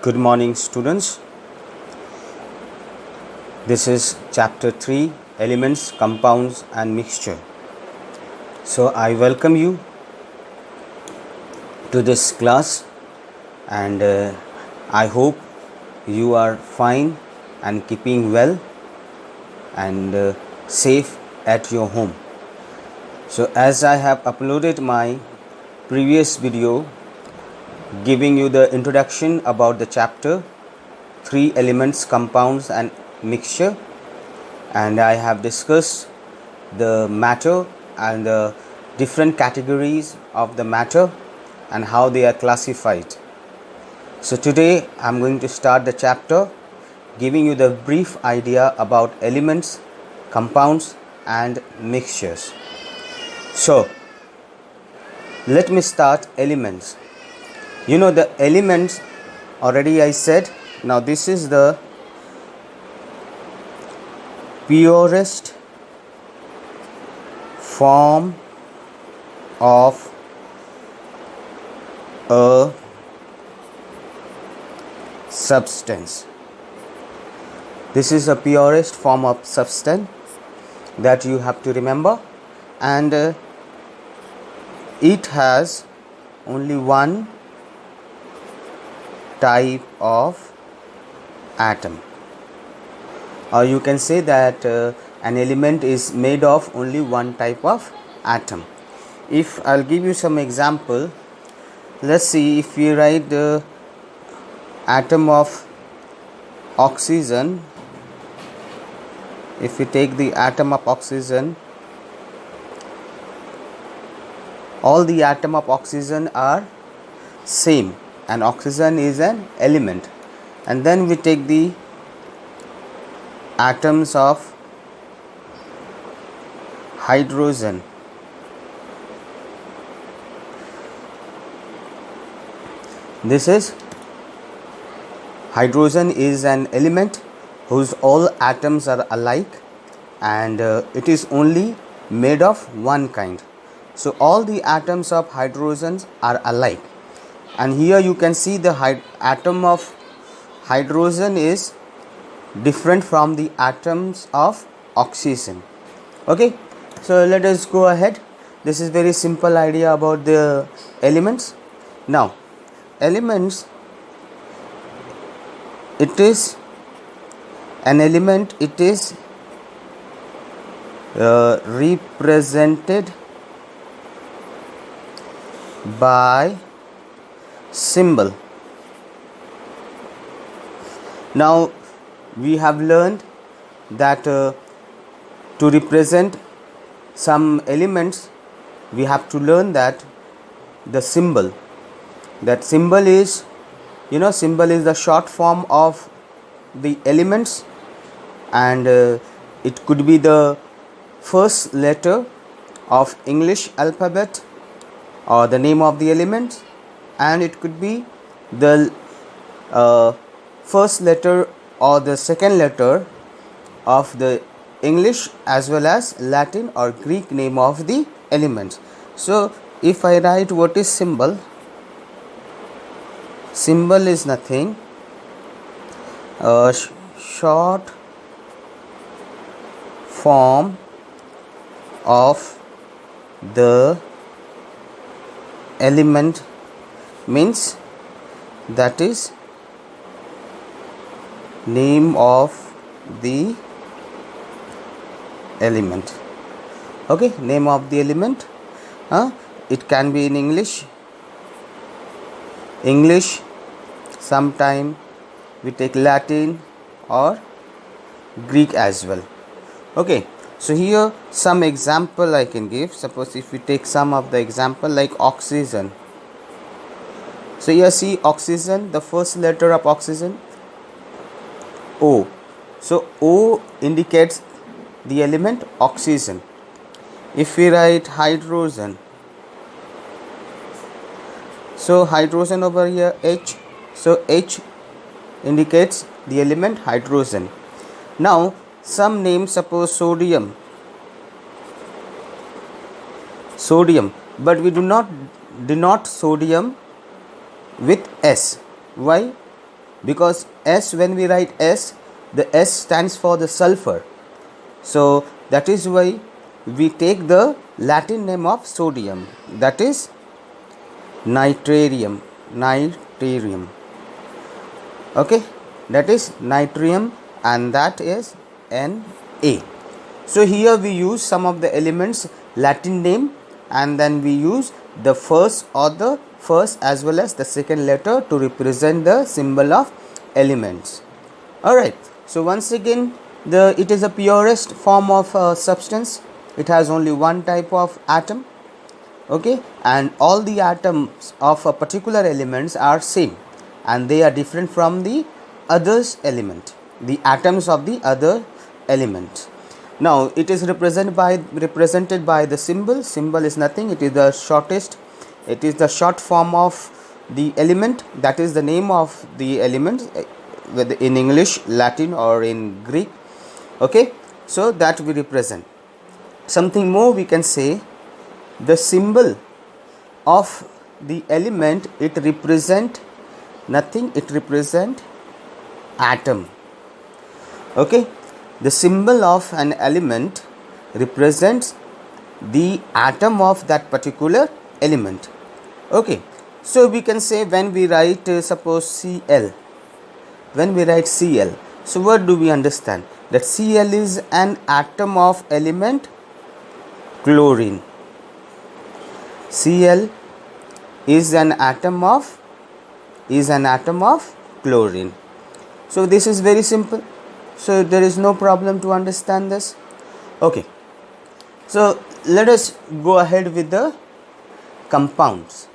Good morning, students. This is chapter 3, Elements, Compounds and Mixture. So I welcome you to this class, and I hope you are fine and keeping well and safe at your home. So as I have uploaded my previous video giving you the introduction about the chapter 3, Elements, Compounds and Mixture, and I have discussed the matter and the different categories of the matter and how they are classified. So today I am going to start the chapter giving you the brief idea about elements, compounds and mixtures. So let me start elements. You know the elements already I said. Now this is the purest form of a substance. This is the purest form of substance that you have to remember, and it has only one type of atom, or you can say that an element is made of only one type of atom. If I'll give you some example, let's see. If we write the atom of oxygen, if we take the atom of oxygen, all the atom of oxygen are same and oxygen is an element. And then we take the atoms of hydrogen. This is hydrogen is an element whose all atoms are alike, and it is only made of one kind. So all the atoms of hydrogens are alike, and here you can see the atom of hydrogen is different from the atoms of oxygen. Okay, so let us go ahead. This is very simple idea about the elements. Now elements, it is an element, it is represented by symbol. Now we have learned that to represent some elements we have to learn that the symbol, that symbol is, symbol is the short form of the elements, and it could be the first letter of English alphabet or the name of the element, and it could be the first letter or the second letter of the English as well as Latin or Greek name of the element. So if I write what is symbol, symbol is nothing, short form of the element, means that is name of the element. Okay, name of the element. It can be in English, sometime we take Latin or Greek as well. Okay, so here some example I can give. Suppose if we take some of the example like oxygen. So here see oxygen, the first letter of oxygen, O. So O indicates the element oxygen. If we write hydrogen, so hydrogen over here H, so H indicates the element hydrogen. Now some names, suppose sodium, but we do not denote sodium with S. Why? because S, when we write S, the S stands for the sulfur. So that is why we take the Latin name of sodium, that is nitrarium. Okay, that is nitrium, and that is Na. So here we use some of the elements Latin name, and then we use the first as well as the second letter to represent the symbol of elements. Alright, so once again, it is a purest form of substance. It has only one type of atom. Okay, and all the atoms of a particular elements are same, and they are different from the others element, the atoms of the other element. Now it is represented by the symbol. Symbol is nothing, it is the short form of the element, that is the name of the element, whether in English, Latin or in Greek. Okay, so that we represent. Something more we can say, the symbol of the element, it represent nothing, it represent atom. Okay, the symbol of an element represents the atom of that particular element. Okay, so we can say when we write suppose Cl, when we write Cl, so what do we understand? That Cl is an atom of element chlorine. Cl is an atom of chlorine. So this is very simple. So there is no problem to understand this. Okay. So let us go ahead with the compounds.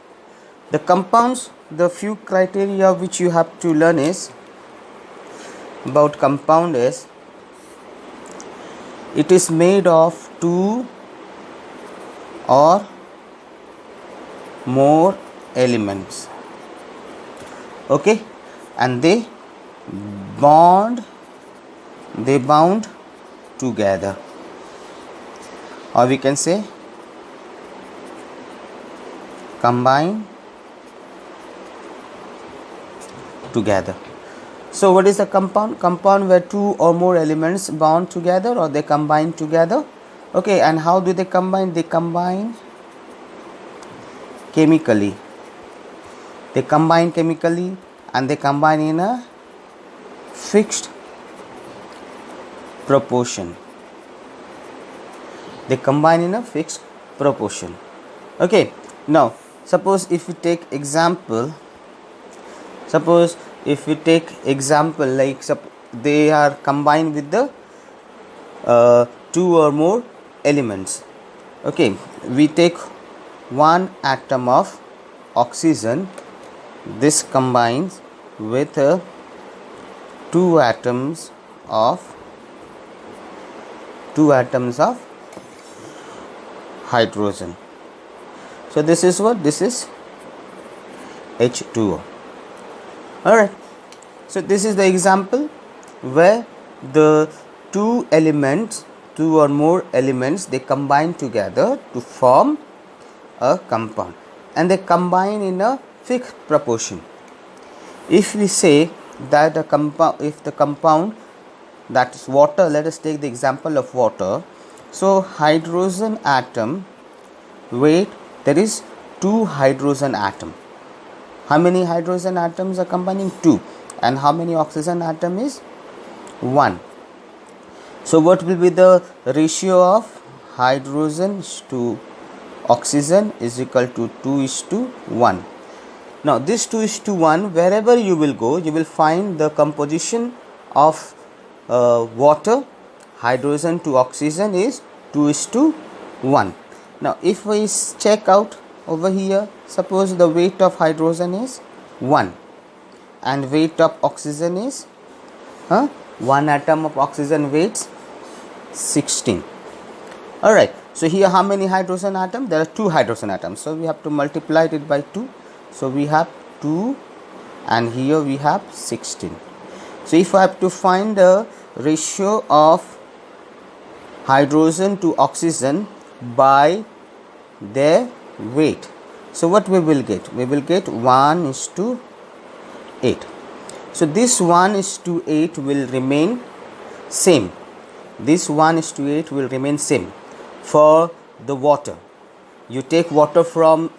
The compounds, the few criteria which you have to learn is about compound is, it is made of two or more elements. Okay, and they bound together, or we can say combine together. So what is a compound? Compound where two or more elements bound together or they combine together. Okay, and how do they combine? They combine chemically. They combine chemically and they combine in a fixed proportion. They combine in a fixed proportion. Okay, now suppose if we take example like they are combined with the two or more elements. Okay, we take one atom of oxygen, this combines with two atoms of hydrogen. So this is what? This is H2O. Alright, so this is the example where the two or more elements, they combine together to form a compound, and they combine in a fixed proportion. If we say that if the compound, that is water, let us take the example of water. So hydrogen atom weight, there is two hydrogen atom. How many hydrogen atoms are combining? 2. And how many oxygen atom is? 1. So what will be the ratio of hydrogen to oxygen? Is equal to 2:1. Now this 2:1, wherever you will go, you will find the composition of water, hydrogen to oxygen is 2:1. Now if we check out over here, suppose the weight of hydrogen is 1 and weight of oxygen is 1 atom of oxygen weighs 16. Alright, so here how many hydrogen atoms? There are 2 hydrogen atoms, so we have to multiply it by 2. So we have 2 and here we have 16. So if I have to find the ratio of hydrogen to oxygen by their weight, so what we will get? We will get 1:8. So this 1:8 will remain same. This 1:8 will remain same for the water. You take water from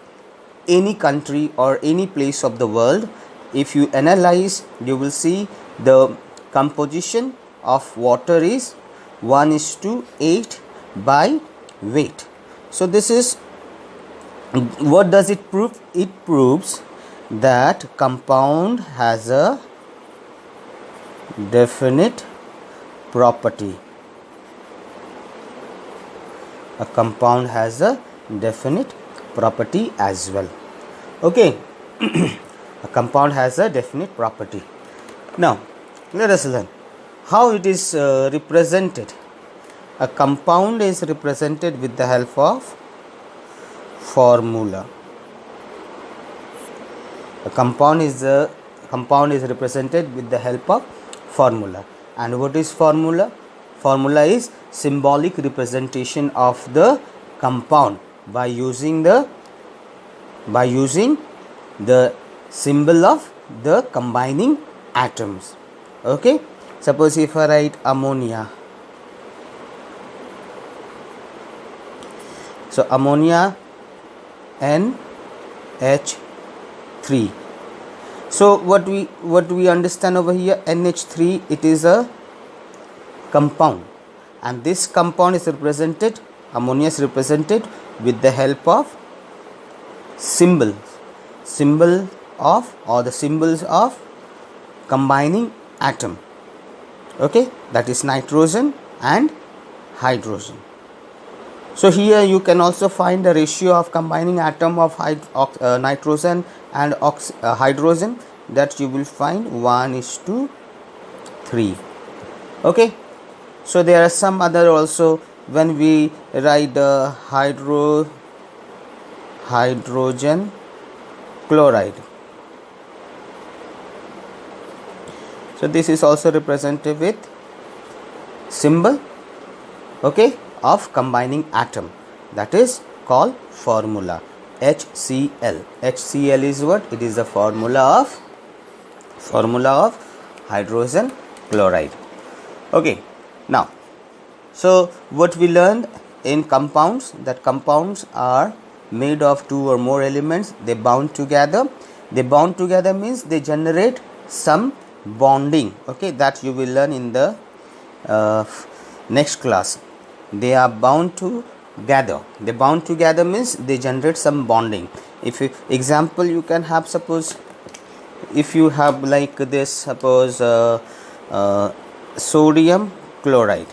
any country or any place of the world. If you analyze, you will see the composition of water is 1:8 by weight. So this is, what does it prove? It proves that compound has a definite property. A compound has a definite property as well. Okay. A compound has a definite property. Now let us learn how it is represented. A compound is represented with the help of formula. A compound is represented with the help of formula. And what is formula? Formula is symbolic representation of the compound by using the symbol of the combining atoms. Okay, suppose if I write ammonia, so ammonia NH3. So what we understand over here, NH3, it is a compound, and this compound is represented, ammonia is represented with the help of symbols of combining atom. Okay, that is nitrogen and hydrogen. So here you can also find the ratio of combining atom of nitrogen and hydrogen, that you will find 1:3. Okay, so there are some other also. When we write hydrogen chloride, so this is also represented with symbol, okay, of combining atom, that is called formula HCl. HCl is what? It is the formula of hydrogen chloride. Okay, now, so what we learned in compounds, that compounds are made of two or more elements. They bound together. They bound together means they generate some bonding. Okay, that you will learn in the next class. They are bound together. They bound together means they generate some bonding. If you, example, you can have, suppose if you have like this, suppose sodium chloride.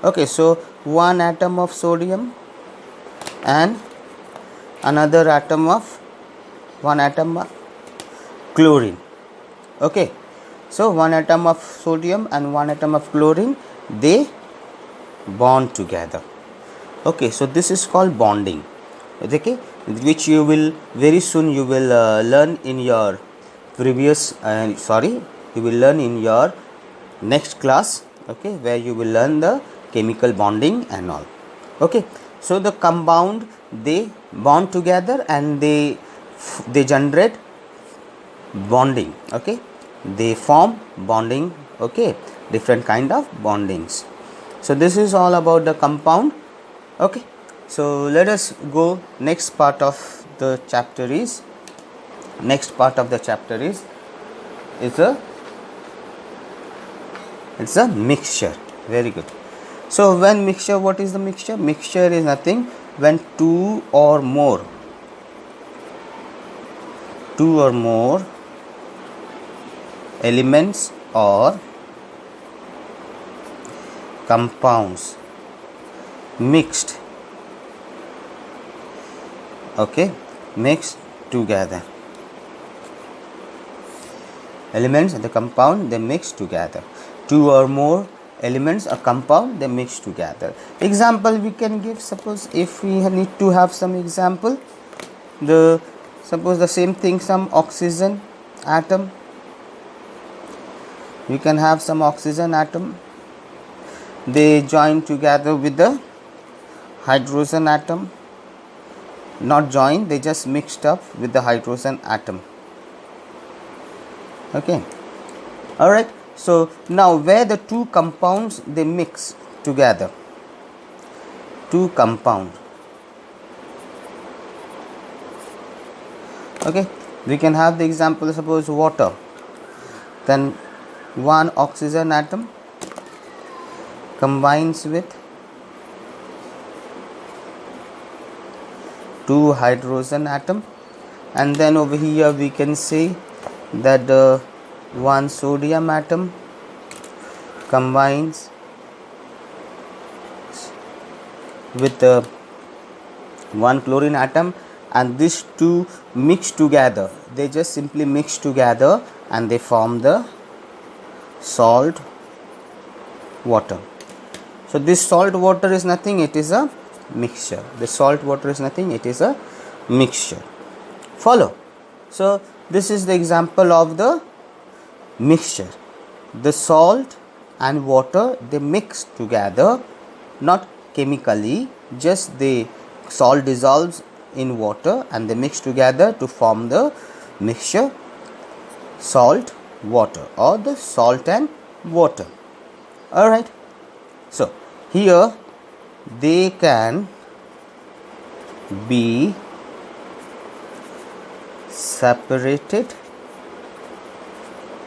Okay, so one atom of sodium and another atom of chlorine. Okay, so one atom of sodium and one atom of chlorine, they bond together. Okay, so this is called bonding. Okay, which you will very soon you will learn in your previous you will learn in your next class. Okay, where you will learn the chemical bonding and all. Okay, so the compound, they bond together and they generate bonding. Okay, they form bonding. Okay, different kind of bondings. So this is all about the compound. Okay, so let us go. Next part of the chapter is it's a mixture. Very good. So when mixture, what is the mixture? Mixture is nothing when two or more elements or compounds mixed. Okay, mixed together. Elements of the compound, they mix together. Two or more elements or compound, they mix together. Example we can give. Suppose if we need to have some example, suppose the same thing, some oxygen atom. We can have some oxygen atom. They join together with the hydrogen atom. Not joined, they just mixed up with the hydrogen atom. Okay, Alright, so now where the two compounds they mix together, two compound, okay, we can have the example, suppose water, then one oxygen atom combines with two hydrogen atom, and then over here we can say that one sodium atom combines with one chlorine atom, and these two mix together, they just simply mix together and they form the salt water. So this salt water is nothing, it is a mixture. The salt water is nothing, it is a mixture. Follow? So this is the example of the mixture. The salt and water, they mix together, not chemically, just the salt dissolves in water and they mix together to form the mixture salt water or the salt and water. Alright, so here they can be separated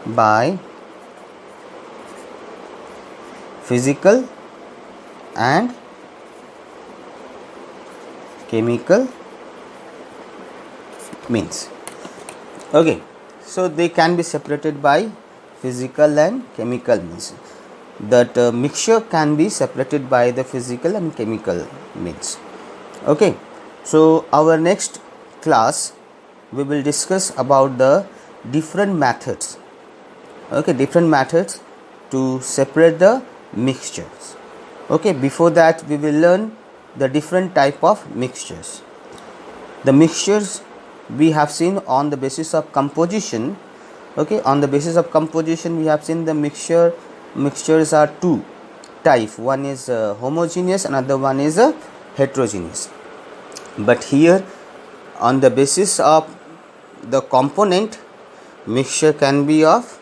by physical and chemical means. Okay, so they can be separated by physical and chemical means. That mixture can be separated by the physical and chemical means. Okay, so our next class we will discuss about the different methods. Okay, different methods to separate the mixtures. Okay, before that we will learn the different type of mixtures. The mixtures we have seen on the basis of composition. Okay, on the basis of composition we have seen the mixtures are two type. One is homogeneous, another one is heterogeneous. But here on the basis of the component, mixture can be of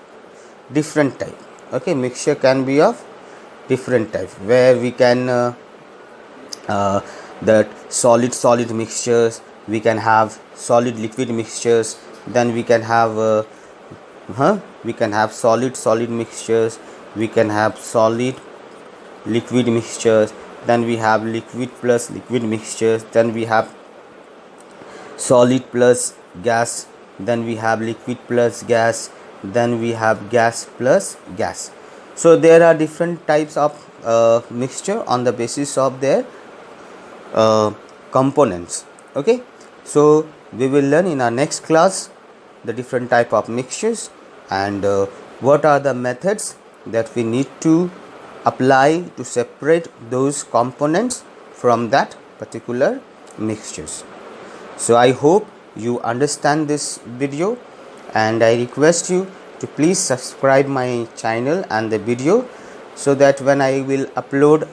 different type. Okay, mixture can be of different type, where we can that solid mixtures, we can have solid liquid mixtures, then we can have solid mixtures, we can have solid liquid mixtures, then we have liquid plus liquid mixtures, then we have solid plus gas, then we have liquid plus gas, then we have gas plus gas. So there are different types of mixture on the basis of their components. Okay, so we will learn in our next class the different type of mixtures and what are the methods that we need to apply to separate those components from that particular mixtures. So I hope you understand this video, and I request you to please subscribe my channel and the video, so that when I will upload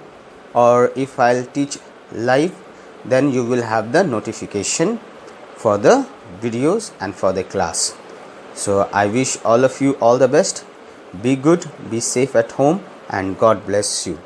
or if I'll teach live, then you will have the notification for the videos and for the class. So I wish all of you all the best. Be good, be safe at home, and God bless you.